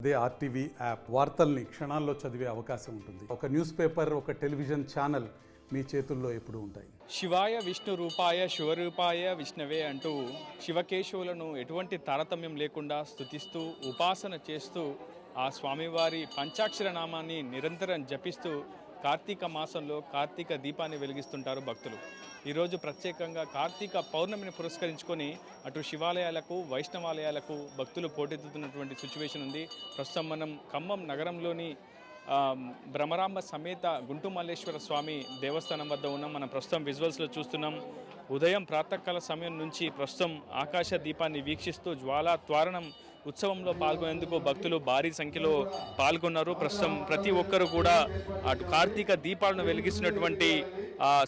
అదే RTV app వార్తల్ని క్షణాల్లో చదివే అవకాశం ఉంటుంది. ఒక న్యూస్ పేపర్, ఒక టెలివిజన్ ఛానల్ మీ చేతుల్లో ఎప్పుడూ ఉంటాయి. శివాయ విష్ణు రూపాయ శివరూపాయ విష్ణవే అంటూ శివకేశవులను ఎటువంటి తారతమ్యం లేకుండా స్తుతిస్తూ ఉపాసన చేస్తూ ఆ స్వామివారి పంచాక్షర నామాన్ని నిరంతరం జపిస్తూ కార్తీక మాసంలో కార్తీక దీపాన్ని వెలిగిస్తుంటారు భక్తులు. ఈరోజు ప్రత్యేకంగా కార్తీక పౌర్ణమిని పురస్కరించుకొని అటు శివాలయాలకు వైష్ణవాలయాలకు భక్తులు పోటెత్తుతున్నటువంటి సిచ్యువేషన్ ఉంది. ప్రస్తుతం మనం ఖమ్మం నగరంలోని భ్రమరాంబ సమేత గుంటుమల్లేశ్వర స్వామి దేవస్థానం వద్ద ఉన్నాం. మనం ప్రస్తుతం విజువల్స్లో చూస్తున్నాం. ఉదయం ప్రాతకాల సమయం నుంచి ప్రస్తుతం ఆకాశ దీపాన్ని వీక్షిస్తూ జ్వాలా త్వారణం ఉత్సవంలో పాల్గొనేందుకు భక్తులు భారీ సంఖ్యలో పాల్గొన్నారు. ప్రస్తుతం ప్రతి ఒక్కరు కూడా అటు కార్తీక దీపాలను వెలిగిస్తున్నటువంటి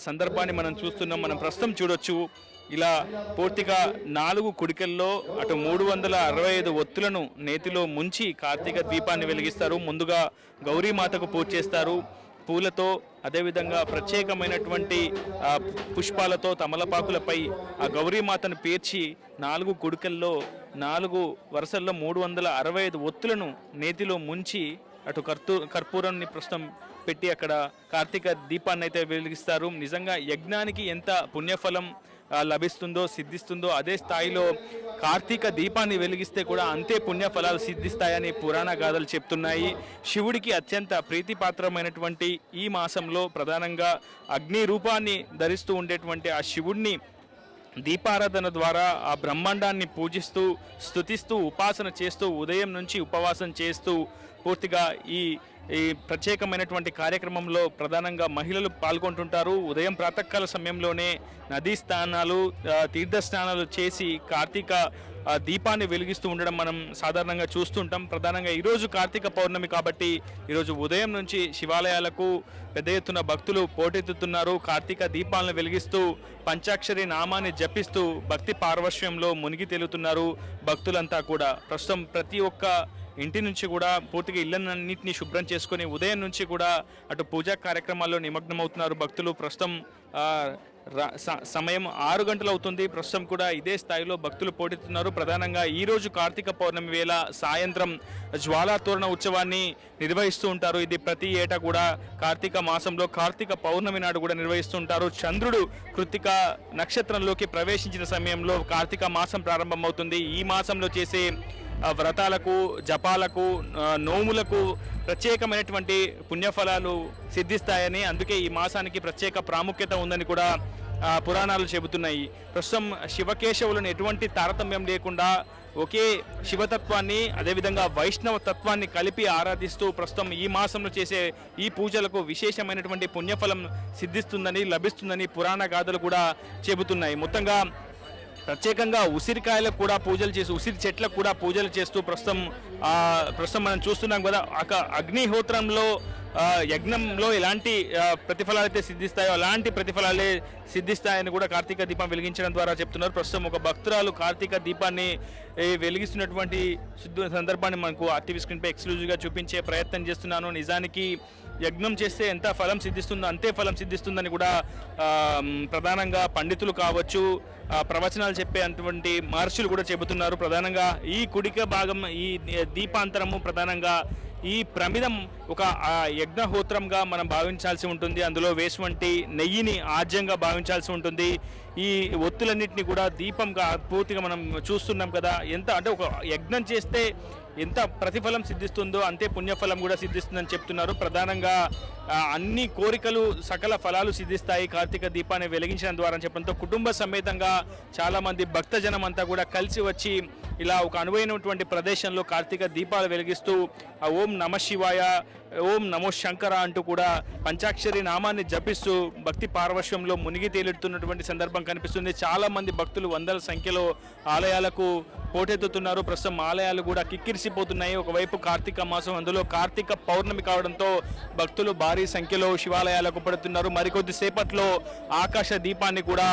సందర్భాన్ని మనం చూస్తున్నాం. మనం ప్రస్తుతం చూడొచ్చు, ఇలా పూర్తిగా 4 కుడికల్లో అటు 365 ఒత్తులను నేతిలో ముంచి కార్తీక దీపాన్ని వెలిగిస్తారు. ముందుగా గౌరీమాతకు పూజ చేస్తారు పూలతో, అదేవిధంగా ప్రత్యేకమైనటువంటి పుష్పాలతో తమలపాకులపై ఆ గౌరీమాతను పేర్చి 4 కుడికల్లో 4 వరుసల్లో 365 ఒత్తులను నేతిలో ముంచి అటు కర్పూరాన్ని ప్రస్తుతం పెట్టి అక్కడ కార్తీక దీపాన్ని అయితే వెలిగిస్తారు. నిజంగా యజ్ఞానికి ఎంత పుణ్యఫలం లభిస్తుందో సిద్ధిస్తుందో అదే స్థాయిలో కార్తీక దీపాన్ని వెలిగిస్తే కూడా అంతే పుణ్యఫలాలు సిద్ధిస్తాయని పురాణ గాథలు చెప్తున్నాయి. శివుడికి అత్యంత ప్రీతిపాత్రమైనటువంటి ఈ మాసంలో ప్రధానంగా అగ్ని రూపాన్ని ధరిస్తూ ఉండేటువంటి ఆ శివుడిని దీపారాధన ద్వారా ఆ బ్రహ్మాండాన్ని పూజిస్తూ స్తుతిస్తూ ఉపాసన చేస్తూ ఉదయం నుంచి ఉపవాసం చేస్తూ పూర్తిగా ఈ ప్రత్యేకమైనటువంటి కార్యక్రమంలో ప్రధానంగా మహిళలు పాల్గొంటుంటారు. ఉదయం ప్రాతకాల సమయంలోనే నదీ స్నానాలు తీర్థ స్నానాలు చేసి కార్తీక దీపాన్ని వెలిగిస్తూ ఉండడం మనం సాధారణంగా చూస్తుంటాం. ప్రధానంగా ఈరోజు కార్తీక పౌర్ణమి కాబట్టి ఈరోజు ఉదయం నుంచి శివాలయాలకు పెద్ద ఎత్తున భక్తులు పోటెత్తుతున్నారు. కార్తీక దీపాలను వెలిగిస్తూ పంచాక్షరి నామాన్ని జపిస్తూ భక్తి పార్వశ్యంలో మునిగి తేలుతున్నారు భక్తులంతా కూడా. ప్రస్తుతం ప్రతి ఒక్క ఇంటి నుంచి కూడా పూర్తిగా ఇళ్ళన్నింటినీ శుభ్రం చేసుకొని ఉదయం నుంచి కూడా అటు పూజా కార్యక్రమాల్లో నిమగ్నమవుతున్నారు భక్తులు. ప్రస్తుతం సమయం 6 గంటలు అవుతుంది. ప్రస్తుతం కూడా ఇదే స్థాయిలో భక్తులు పోటెత్తున్నారు. ప్రధానంగా ఈరోజు కార్తీక పౌర్ణమి వేళ సాయంత్రం జ్వాలా తోరణ ఉత్సవాన్ని నిర్వహిస్తూ ఉంటారు. ఇది ప్రతి ఏటా కూడా కార్తీక మాసంలో కార్తీక పౌర్ణమి నాడు కూడా నిర్వహిస్తూ ఉంటారు. చంద్రుడు కృత్తిక నక్షత్రంలోకి ప్రవేశించిన సమయంలో కార్తీక మాసం ప్రారంభమవుతుంది. ఈ మాసంలో చేసే వ్రతాలకు, జపాలకు, నోములకు ప్రత్యేకమైనటువంటి పుణ్యఫలాలు సిద్ధిస్తాయని, అందుకే ఈ మాసానికి ప్రత్యేక ప్రాముఖ్యత ఉందని కూడా పురాణాలు చెబుతున్నాయి. ప్రస్తుతం శివకేశవులను ఎటువంటి తారతమ్యం లేకుండా ఒకే శివతత్వాన్ని అదేవిధంగా వైష్ణవ తత్వాన్ని కలిపి ఆరాధిస్తూ ప్రస్తుతం ఈ మాసంలో చేసే ఈ పూజలకు విశేషమైనటువంటి పుణ్యఫలం సిద్ధిస్తుందని లభిస్తుందని పురాణ గాథలు కూడా చెబుతున్నాయి. మొత్తంగా ప్రత్యేకంగా ఉసిరికాయలకు కూడా పూజలు చేసి ఉసిరి చెట్లకు కూడా పూజలు చేస్తూ ప్రస్తుతం మనం చూస్తున్నాం కదా. అగ్నిహోత్రంలో యజ్ఞంలో ఎలాంటి ప్రతిఫలాలు అయితే సిద్ధిస్తాయో అలాంటి ప్రతిఫలాలే సిద్ధిస్తాయని కూడా కార్తీక దీపం వెలిగించడం ద్వారా చెప్తున్నారు. ప్రస్తుతం ఒక భక్తురాలు కార్తీక దీపాన్ని వెలిగిస్తున్నటువంటి సందర్భాన్ని మనకు ఆర్టీవీ స్క్రీన్పై ఎక్స్క్లూజివ్గా చూపించే ప్రయత్నం చేస్తున్నాను. నిజానికి యజ్ఞం చేస్తే ఎంత ఫలం సిద్ధిస్తుందో అంతే ఫలం సిద్ధిస్తుందని కూడా ప్రధానంగా పండితులు కావచ్చు, ప్రవచనాలు చెప్పేటువంటి మహర్షులు కూడా చెబుతున్నారు. ప్రధానంగా ఈ కుడిక భాగం, ఈ దీపాంతరము ప్రధానంగా ఈ ప్రమిదం ఒక యజ్ఞహోత్రంగా మనం భావించాల్సి ఉంటుంది. అందులో వేసువంటి నెయ్యిని ఆజ్యంగా భావించాల్సి ఉంటుంది. ఈ ఒత్తులన్నింటినీ కూడా దీపంగా పూర్తిగా మనం చూస్తున్నాం కదా. ఎంత అంటే ఒక యజ్ఞం చేస్తే ఎంత ప్రతిఫలం సిద్ధిస్తుందో అంతే పుణ్యఫలం కూడా సిద్ధిస్తుందని చెప్తున్నారు. ప్రధానంగా అన్ని కోరికలు సకల ఫలాలు సిద్ధిస్తాయి కార్తీక దీపాన్ని వెలిగించడం ద్వారా చెప్పడంతో కుటుంబ సమేతంగా చాలామంది భక్తజనం అంతా కూడా కలిసి వచ్చి ఇలా ఒక అనువైనటువంటి ప్రదేశంలో కార్తీక దీపాలు వెలిగిస్తూ ఓం నమ శివాయ, ఓం నమో శంకర అంటూ కూడా పంచాక్షరి నామాన్ని జపిస్తూ భక్తి పార్వశ్యంలో మునిగి తేలుతున్నటువంటి సందర్భం కనిపిస్తుంది. చాలామంది భక్తులు వందల సంఖ్యలో ఆలయాలకు పోటెత్తుతున్నారు. ప్రస్తుతం ఆలయాలు కూడా కిక్కిరిసిపోతున్నాయి. ఒకవైపు కార్తీక మాసం, అందులో కార్తీక పౌర్ణమి కావడంతో భక్తులు భారీ సంఖ్యలో శివాలయాలకు పడుతున్నారు. మరికొద్ది సేపట్లో ఆకాశ దీపాన్ని కూడా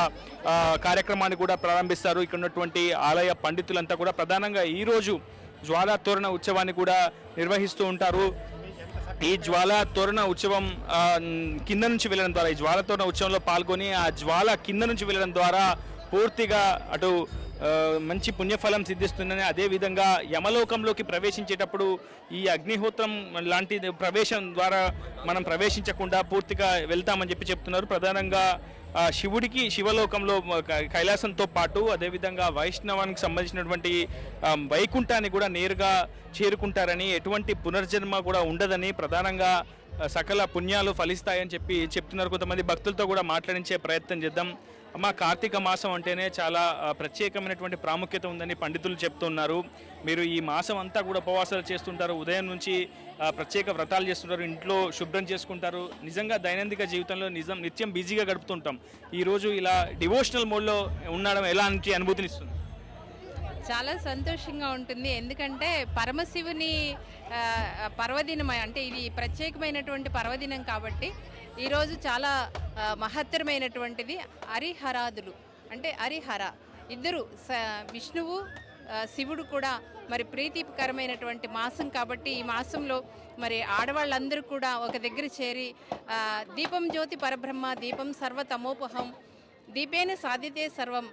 కార్యక్రమాన్ని కూడా ప్రారంభిస్తారు. ఇక్కడ ఉన్నటువంటి ఆలయ పండితులంతా కూడా ప్రధానంగా ఈరోజు జ్వాలా తోరణ ఉత్సవాన్ని కూడా నిర్వహిస్తూ ఉంటారు. ఈ జ్వాలా తోరణ ఉత్సవం కింద నుంచి వెళ్ళడం ద్వారా, ఈ జ్వాలా తోరణ ఉత్సవంలో పాల్గొని ఆ జ్వాల కింద నుంచి వెళ్ళడం ద్వారా పూర్తిగా అటు మంచి పుణ్యఫలం సిద్ధిస్తుందని, అదేవిధంగా యమలోకంలోకి ప్రవేశించేటప్పుడు ఈ అగ్నిహోత్రం లాంటి ప్రవేశం ద్వారా మనం ప్రవేశించకుండా పూర్తిగా వెళ్తామని చెప్తున్నారు. ప్రధానంగా శివుడికి శివలోకంలో కైలాసంతో పాటు అదేవిధంగా వైష్ణవానికి సంబంధించినటువంటి వైకుంఠాన్ని కూడా నేరుగా చేరుకుంటారని, ఎటువంటి పునర్జన్మ కూడా ఉండదని, ప్రధానంగా సకల పుణ్యాలు ఫలిస్తాయని చెప్తున్నారు. కొంతమంది భక్తులతో కూడా మాట్లాడించే ప్రయత్నం చేద్దాం. అమ్మ, కార్తీక మాసం అంటేనే చాలా ప్రత్యేకమైనటువంటి ప్రాముఖ్యత ఉందని పండితులు చెప్తున్నారు. మీరు ఈ మాసం అంతా కూడా ఉపవాసాలు చేస్తుంటారు, ఉదయం నుంచి ప్రత్యేక వ్రతాలు చేస్తుంటారు, ఇంట్లో శుభ్రం చేసుకుంటారు. నిజంగా దైనందిక జీవితంలో నిత్యం బిజీగా గడుపుతుంటాం. ఈరోజు ఇలా డివోషనల్ మోడ్లో ఉండడం ఎలాంటి అనుభూతినిస్తుంది? చాలా సంతోషంగా ఉంటుంది. ఎందుకంటే పరమశివుని పర్వదినం, అంటే ఇది ప్రత్యేకమైనటువంటి పర్వదినం కాబట్టి ఈరోజు చాలా మహత్తరమైనటువంటిది. హరిహరాదులు అంటే హరిహర ఇద్దరు విష్ణువు శివుడు కూడా మరి ప్రీతికరమైనటువంటి మాసం కాబట్టి ఈ మాసంలో మరి ఆడవాళ్ళందరూ కూడా ఒక దగ్గర చేరి దీపం జ్యోతి పరబ్రహ్మ దీపం సర్వతమోపహం దీపేన సాధితే సర్వం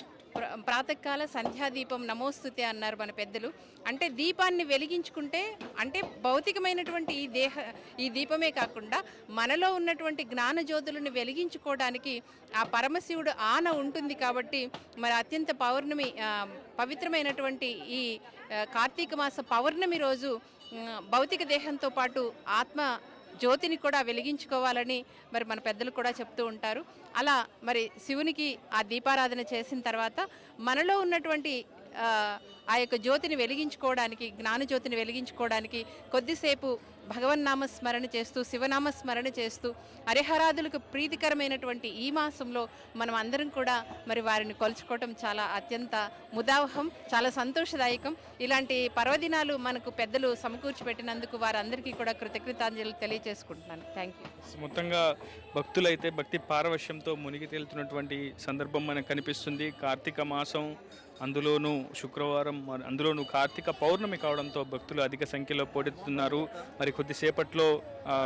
ప్రాతకాల సంధ్యాదీపం నమోస్తుతే అన్నారు మన పెద్దలు. అంటే దీపాన్ని వెలిగించుకుంటే, అంటే భౌతికమైనటువంటి ఈ దీపమే కాకుండా మనలో ఉన్నటువంటి జ్ఞాన జ్యోతులను వెలిగించుకోవడానికి ఆ పరమశివుడు ఆన ఉంటుంది. కాబట్టి మరి అత్యంత పవిత్రమైనటువంటి ఈ కార్తీక మాస పౌర్ణమి రోజు భౌతిక దేహంతో పాటు ఆత్మ జ్యోతిని కూడా వెలిగించుకోవాలని మరి మన పెద్దలు కూడా చెప్తూ ఉంటారు. అలా మరి శివునికి ఆ దీపారాధన చేసిన తర్వాత మనలో ఉన్నటువంటి ఆ యొక్క జ్యోతిని వెలిగించుకోవడానికి, జ్ఞానజ్యోతిని వెలిగించుకోవడానికి కొద్దిసేపు భగవన్నామ స్మరణ చేస్తూ, శివనామ స్మరణ చేస్తూ హరిహరాదులకు ప్రీతికరమైనటువంటి ఈ మాసంలో మనం అందరం కూడా మరి వారిని కొలుచుకోవటం చాలా అత్యంత ముదావహం, చాలా సంతోషదాయకం. ఇలాంటి పర్వదినాలు మనకు పెద్దలు సమకూర్చి పెట్టినందుకు వారందరికీ కూడా కృతజ్ఞతాంజలి తెలియజేసుకుంటున్నాను. Thank you. మొత్తంగా భక్తులైతే భక్తి పారవశ్యంతో మునిగి తేలుతున్నటువంటి సందర్భం మనకు కనిపిస్తుంది. కార్తీక మాసం, అందులోనూ శుక్రవారం, అందులోనూ కార్తీక పౌర్ణమి కావడంతో భక్తులు అధిక సంఖ్యలో పోటెత్తుతున్నారు. మరి కొద్దిసేపట్లో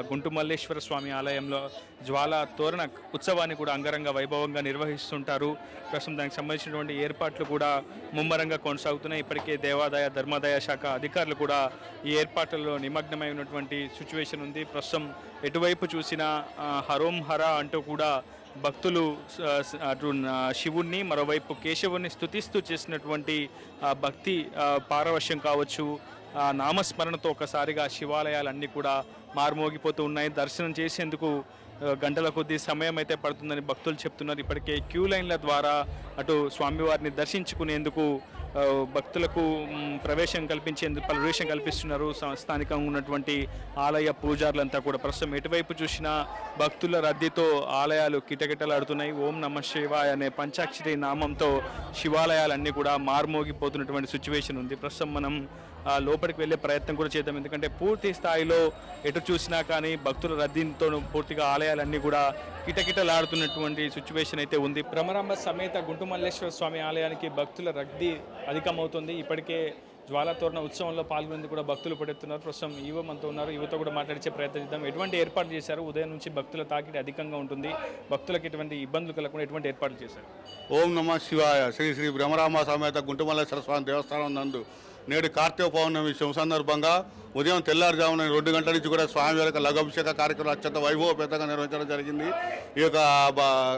గుంటు మల్లేశ్వర స్వామి ఆలయంలో జ్వాలా తోరణ ఉత్సవాన్ని కూడా అంగరంగ వైభవంగా నిర్వహిస్తుంటారు. ప్రస్తుతం దానికి సంబంధించినటువంటి ఏర్పాట్లు కూడా ముమ్మరంగా కొనసాగుతున్నాయి. ఇప్పటికే దేవాదాయ ధర్మాదాయ శాఖ అధికారులు కూడా ఈ ఏర్పాట్లలో నిమగ్నమై ఉన్నటువంటి సిచ్యువేషన్ ఉంది. ప్రస్తుతం ఎటువైపు చూసినా హరోం హర అంటూ కూడా భక్తులు అటు శివుణ్ణి, మరోవైపు కేశవుణ్ణి స్తుతిస్తూ చేసినటువంటి భక్తి పారవశ్యం కావచ్చు, నామస్మరణతో ఒకసారిగా శివాలయాలన్నీ కూడా మారుమోగిపోతూ ఉన్నాయి. దర్శనం చేసేందుకు గంటల కొద్ది సమయం అయితే పడుతుందని భక్తులు చెప్తున్నారు. ఇప్పటికే క్యూ లైన్ల ద్వారా అటు స్వామివారిని దర్శించుకునేందుకు భక్తులకు ప్రవేశం కల్పిస్తున్నారు స్థానికంగా ఉన్నటువంటి ఆలయ పూజారులంతా కూడా. ప్రస్తుతం ఎటువైపు చూసినా భక్తుల రద్దీతో ఆలయాలు కిటకిటలాడుతున్నాయి. ఓం నమ శివాయ అనే పంచాక్షరి నామంతో శివాలయాలన్నీ కూడా మారుమోగిపోతున్నటువంటి సిచ్యువేషన్ ఉంది. ప్రస్తుతం మనం లోపలికి వెళ్ళే ప్రయత్నం కూడా చేద్దాం. ఎందుకంటే పూర్తి స్థాయిలో ఎటు చూసినా కానీ భక్తుల రద్దీతో పూర్తిగా ఆలయాలన్నీ కూడా కిటకిటలాడుతున్నటువంటి సిచ్యువేషన్ అయితే ఉంది. భ్రమరాంబ సమేత గుంటు మల్లేశ్వర స్వామి ఆలయానికి భక్తుల రద్దీ అధికమవుతుంది. ఇప్పటికే జ్వాలాతోరణ ఉత్సవంలో పాల్గొనేందుకు కూడా భక్తులు పడుతున్నారు. ప్రస్తుతం ఈవో మనతో ఉన్నారు, ఈవోతో కూడా మాట్లాడించే ప్రయత్నం చేద్దాం. ఎటువంటి ఏర్పాట్లు చేశారు? ఉదయం నుంచి భక్తుల తాకిడి అధికంగా ఉంటుంది, భక్తులకు ఎటువంటి ఇబ్బందులు కలగకుండా ఎటువంటి ఏర్పాట్లు చేశారు? ఓం నమ శివాయ. శ్రీ శ్రీ భ్రమరాంబ సమేత గుంటు మల్లేశ్వర స్వామి దేవస్థానం నందు నేడు కార్తీక పౌర్ణమి శుభ సందర్భంగా ఉదయం తెల్లారుజామున 2 గంటల నుంచి కూడా స్వామి యొక్క లఘు అభిషేక కార్యక్రమం అత్యంత వైభవపేతంగా నిర్వహించడం జరిగింది. ఈ యొక్క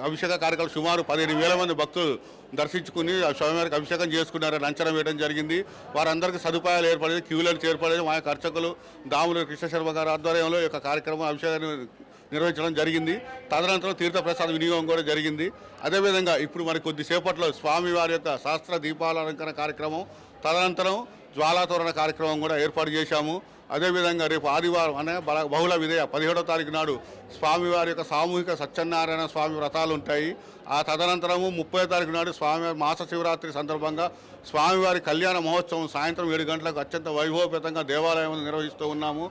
అభిషేక కార్యక్రమం సుమారు 15,000 మంది భక్తులు దర్శించుకుని స్వామివారికి అభిషేకం చేసుకున్నారని అంచనా వేయడం జరిగింది. వారందరికీ సదుపాయాలు ఏర్పడేది, క్యూలైన్స్ ఏర్పడేది. మా యొక్క అర్చకులు దాములు కృష్ణశర్మ గారి ఆధ్వర్యంలో ఈ యొక్క కార్యక్రమం అభిషేకాన్ని నిర్వహించడం జరిగింది. తదనంతరం తీర్థప్రసాద వినియోగం కూడా జరిగింది. అదేవిధంగా ఇప్పుడు మరి కొద్దిసేపట్లో స్వామివారి యొక్క శాస్త్ర దీపాలంకరణ కార్యక్రమం, తదనంతరం జ్వాలాతోరణ కార్యక్రమం కూడా ఏర్పాటు చేశాము. అదేవిధంగా రేపు ఆదివారం అనే బహుళ విధేయ 17వ తారీఖు నాడు స్వామివారి యొక్క సామూహిక సత్యనారాయణ స్వామి వ్రతాలు ఉంటాయి. ఆ తదనంతరము 30వ తారీఖు నాడు స్వామివారి మాస శివరాత్రి సందర్భంగా స్వామివారి కళ్యాణ మహోత్సవం సాయంత్రం 7 గంటలకు అత్యంత వైభవపేతంగా దేవాలయంలో నిర్వహిస్తూ ఉన్నాము.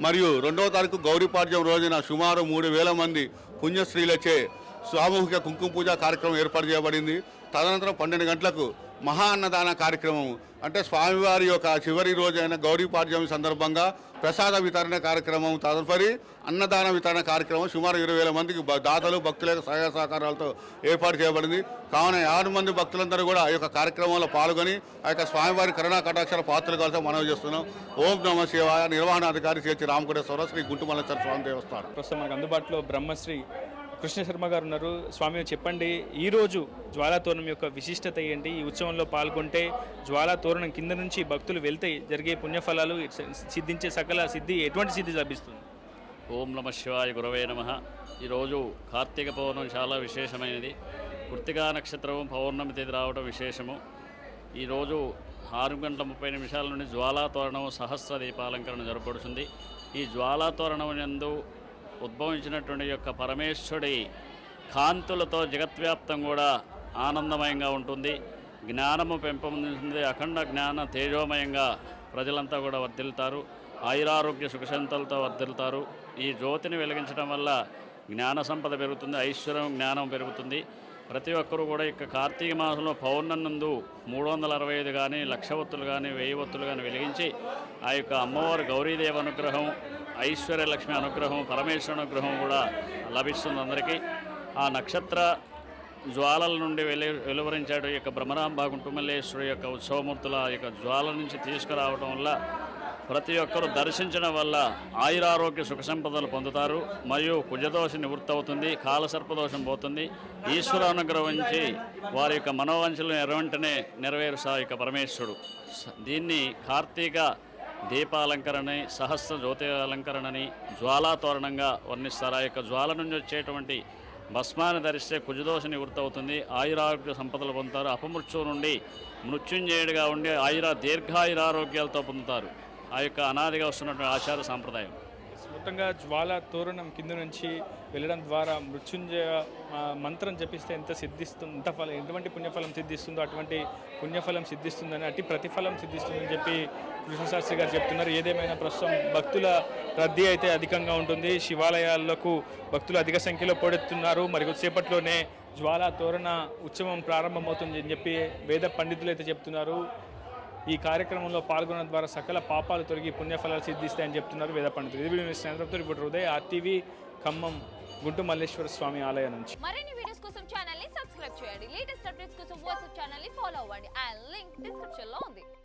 మరియు 2వ తారీఖు గౌరీపాడ్యం రోజున సుమారు 3,000 మంది పుణ్యశ్రీలచే సామూహిక కుంకుమ పూజ కార్యక్రమం ఏర్పాటు చేయబడింది. తదనంతరం 12 గంటలకు మహా అన్నదాన కార్యక్రమం అంటే స్వామివారి యొక్క చివరి రోజైన గౌరీ పాడ్యమి సందర్భంగా ప్రసాద వితరణ కార్యక్రమం, తదుపరి అన్నదాన వితరణ కార్యక్రమం సుమారు 20,000 మందికి దాతలు భక్తుల యొక్క సహాయ సహకారాలతో ఏర్పాటు చేయబడింది. కావున 50 మంది భక్తులందరూ కూడా ఈ యొక్క కార్యక్రమంలో పాల్గొని ఆ యొక్క స్వామివారి కరుణా కటాక్షర పాత్రలు కావాల్సి మనవి చేస్తున్నాం. ఓం నమః శివాయ. నిర్వహణాధికారి శ్రీ రామకోటేశ్వర శ్రీ గుంటుమల్లేశ్వర స్వామి దేవస్థానం. ప్రస్తుతం మనకు అందుబాటులో బ్రహ్మశ్రీ కృష్ణ శర్మ గారు ఉన్నారు. స్వామి చెప్పండి, ఈరోజు జ్వాలా తోరణం యొక్క విశిష్టత ఏంటి? ఈ ఉత్సవంలో పాల్గొంటే జ్వాలా తోరణం కింద నుంచి భక్తులు వెళ్తే జరిగే పుణ్యఫలాలు, సిద్ధించే సకల సిద్ధి, ఎటువంటి సిద్ధి లభిస్తుంది? ఓం నమ శివాయ, గురవే నమ. ఈరోజు కార్తీక పౌర్ణమి చాలా విశేషమైనది. కృత్తికా నక్షత్రం పౌర్ణమి తేదీ రావడం విశేషము. ఈరోజు 6:30 నుండి జ్వాలా తోరణం సహస్ర దీపాలంకరణ జరపబడుతుంది. ఈ జ్వాలా తోరణం నందు ఉద్భవించినటువంటి యొక్క పరమేశ్వరుడి కాంతులతో జగద్వ్యాప్తం కూడా ఆనందమయంగా ఉంటుంది. జ్ఞానము పెంపొందుతుంది. అఖండ జ్ఞాన తేజోమయంగా ప్రజలంతా కూడా వర్ధిల్లుతారు. ఆయురారోగ్య సుఖశాంతులతో వర్ధిల్లుతారు. ఈ జ్యోతిని వెలిగించడం వల్ల జ్ఞాన సంపద పెరుగుతుంది, ఐశ్వర్యం జ్ఞానం పెరుగుతుంది. ప్రతి ఒక్కరూ కూడా ఇక కార్తీక మాసంలో పౌర్ణమి నందు 365 కానీ 1,00,000 ఒత్తులు కానీ 1000 ఒత్తులు కానీ వెలిగించి ఆ యొక్క అమ్మవారి గౌరీదేవి అనుగ్రహం, ఐశ్వర్యలక్ష్మి అనుగ్రహం, పరమేశ్వర అనుగ్రహం కూడా లభిస్తుంది అందరికీ. ఆ నక్షత్ర జ్వాలల నుండి వెలువరించాడు ఈ యొక్క బ్రహ్మరాంబ గుంటుమల్లేశ్వరి యొక్క ఉత్సవమూర్తుల యొక్క జ్వాల నుంచి తీసుకురావడం వల్ల ప్రతి ఒక్కరూ దర్శించడం వల్ల ఆయురారోగ్య సుఖ సంపదలు పొందుతారు. మరియు కుజదోషం నివృత్తి అవుతుంది, కాలసర్పదోషం పోతుంది. ఈశ్వర అనుగ్రహించి వారి యొక్క మనోవంచలను వెంటనే నెరవేరుస్తా ఇక పరమేశ్వరుడు. దీన్ని కార్తీక దీపాలంకరణని, సహస్ర జ్యోతి అలంకరణని, జ్వాలా తోరణంగా వర్ణిస్తారు. ఆ యొక్క జ్వాల నుంచి వచ్చేటువంటి భస్మాన్ని ధరిస్తే కుజదోష నివృత్తి అవుతుంది, ఆయురారోగ్య సంపదలు పొందుతారు. అపమృత్యువు నుండి మృత్యుంజయుడిగా ఉండి దీర్ఘాయురారోగ్యాలతో పొందుతారు. ఆ యొక్క అనాదిగా వస్తున్నటువంటి ఆచార సాంప్రదాయం. మొత్తంగా జ్వాల తోరణం కింద నుంచి వెళ్ళడం ద్వారా మృత్యుంజయ మంత్రం జపిస్తే ఎంత సిద్ధిస్తుంది, ఎటువంటి పుణ్యఫలం సిద్ధిస్తుందో అటువంటి పుణ్యఫలం సిద్ధిస్తుందని, అట్టి ప్రతిఫలం సిద్ధిస్తుందని చెప్పి కృష్ణశాస్త్రి గారు చెప్తున్నారు. ఏదేమైనా ప్రస్తుతం భక్తుల రద్దీ అయితే అధికంగా ఉంటుంది. శివాలయాలకు భక్తులు అధిక సంఖ్యలో పోడెత్తున్నారు. మరి కొద్దిసేపట్లోనే జ్వాలా తోరణ ఉత్సవం ప్రారంభమవుతుంది అని చెప్పి వేద పండితులు అయితే చెప్తున్నారు. ఈ కార్యక్రమంలో పాల్గొనడం ద్వారా సకల పాపాలు తొలగి పుణ్యఫలాలు సిద్ధిస్తాయని చెప్తున్నారు వేద పండితులు. ఇది రిపోర్టర్ ఉదయ్, RTV ఖమ్మం గుంటుమల్లేశ్వర స్వామి ఆలయం నుంచి. మరిన్ని వీడియోస్ కోసం ఛానల్ ని సబ్స్క్రైబ్ చేయండి. లేటెస్ట్ అప్డేట్స్ కోసం వాట్సాప్ ఛానల్ ని ఫాలో అవ్వండి. ఆ లింక్ డిస్క్రిప్షన్ లో ఉంది.